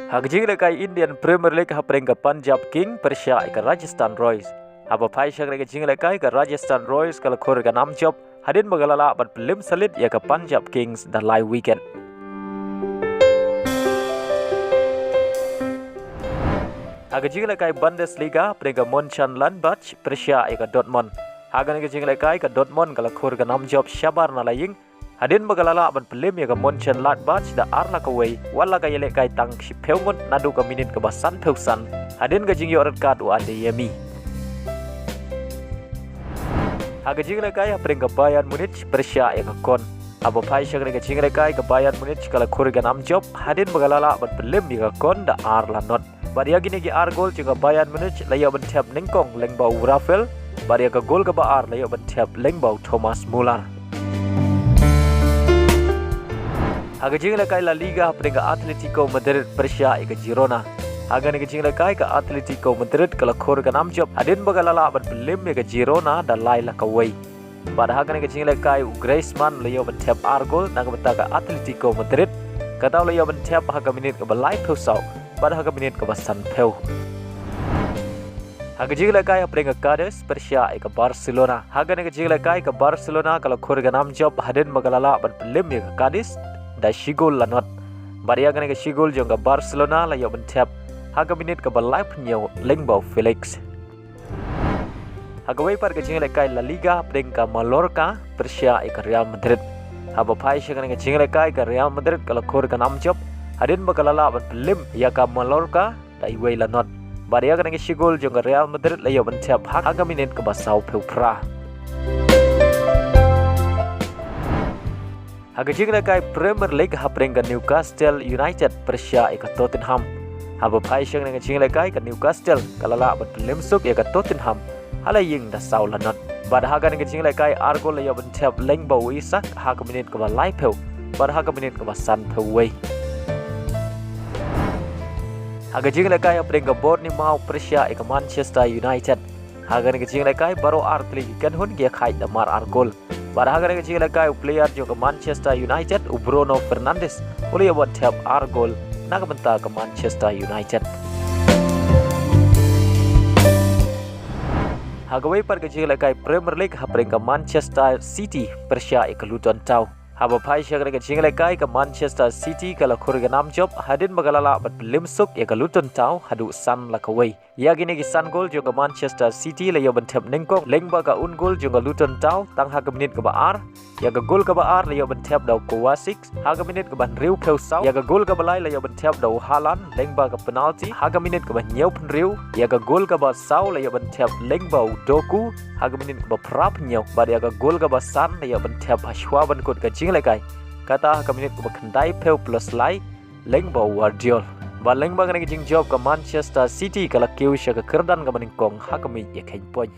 Hagjing lekai Indian Premier League hapreng ke Punjab King Persia ke Rajasthan Royals. Haba pai syang lekai jing lekai ke Rajasthan Royals kalau khor ke 6 job hadin magalala bat pelim salit ya ke Punjab Kings dah live weekend. Hagjing lekai Bundesliga hapreng ke Mönchengladbach Persia ke Dortmund. Hagan ke jing lekai ke Dortmund kalau khor ke 6 job Syabar na laying hadin magalala ban pelim ya ke Mönchengladbach da arla ka wei wala ka yele kai tang si peungon nadu ka minit ke basan peusan hadin ka jing red card u ade yemi haga jing le kai apring ka Bayern Munich Persia ya ka kon abo pai syang ka jing le kai ka Bayern Munich kala khur ga nam job hadin magalala ban pelim ya ka kon da arla not badia gini ki ar gol juga Bayern Munich layo ban tap Nyngkong lengbau Rafael badia ka gol ka ba ar layo ban tap lengbau Thomas Muller. Hagjing lekai La Liga hapreng ke Atletico Madrid Persia ke Girona. Hagan ke jing lekai ke Atletico Madrid kala khor ke 6 job hadin bagalala ban pelim ke Girona da lai la kawai. Pada hagan ke jing lekai Griezman layo ban tap ar gol nang beta ke Atletico Madrid katau layo ban tap haga minit ke balai peusau pada haga minit ke basan peu. Hagjing lekai hapreng ke Cadiz Persia ke Barcelona. Hagan ke jing lekai ke Barcelona kala khor ke 6 job hadin bagalala ban pelim ke Cadiz da shigol lanot baria gane ke shigol jonga Barcelona la yo bentap haga minit ke balai penyo lengbau Felix haga wei par ke jing lekai La Liga preng ka Mallorca Persia ke Real Madrid haba pai shagane ke jing lekai ke Real Madrid kala khor ka 6 job hadin bagalala ban pelim ya ka Mallorca da wei lanot baria gane ke shigol jonga Real Madrid la yo bentap haga minit ke basau peupra Hagjing lekai Premier League hapreng ke Newcastle United Persia ke Tottenham. Haba pai syang dengan jing lekai ke Newcastle kalala ban pelim suk ya ke Tottenham. Hala ying da sau lanot. Bad haga dengan jing lekai argol ya ban tap lengbau Isak haga minit ke balai peu. Bad haga minit ke basan peu wei. Hagjing lekai hapreng ke Bournemouth Persia ke Manchester United. Haga dengan jing lekai baru artli kan hun dia khai damar argol. Pada haga dengan jing lekai player juga Manchester United Bruno Fernandes oleh buat tap argol nak bentar ke Manchester United. Haga wei par ke jing lekai Premier League hapreng ke Manchester City Persia ke Luton Town. Haba pai syang ke jing lekai ke Manchester City kala khur ke 6 job hadin magalala bat pelim suk ya ke Luton Town hadu san la kawai. Ya gini ki san gol juga Manchester City la yo bentap Nyngkong lengba ka un gol juga Luton Town tang haga minit ke baar ya ke gol ke baar la yo bentap dau Kovacic haga minit ke ban riu peusau ya ke gol ke balai la yo bentap dau Haaland lengba ke penalti haga minit ke ban nyau pen riu ya ke gol ke ba sau la yo bentap lengba Doku haga minit ke ba prap nyau ba ya ke gol ke ba san la yo bentap Hashwa ban kot ke jing lekai kata haga minit ke ba kendai peu plus lai lengba Guardiola Baleng bang jing job ke Manchester City kalau Kiew ke Kyrdan ke Nyngkong hakami ya kain poin.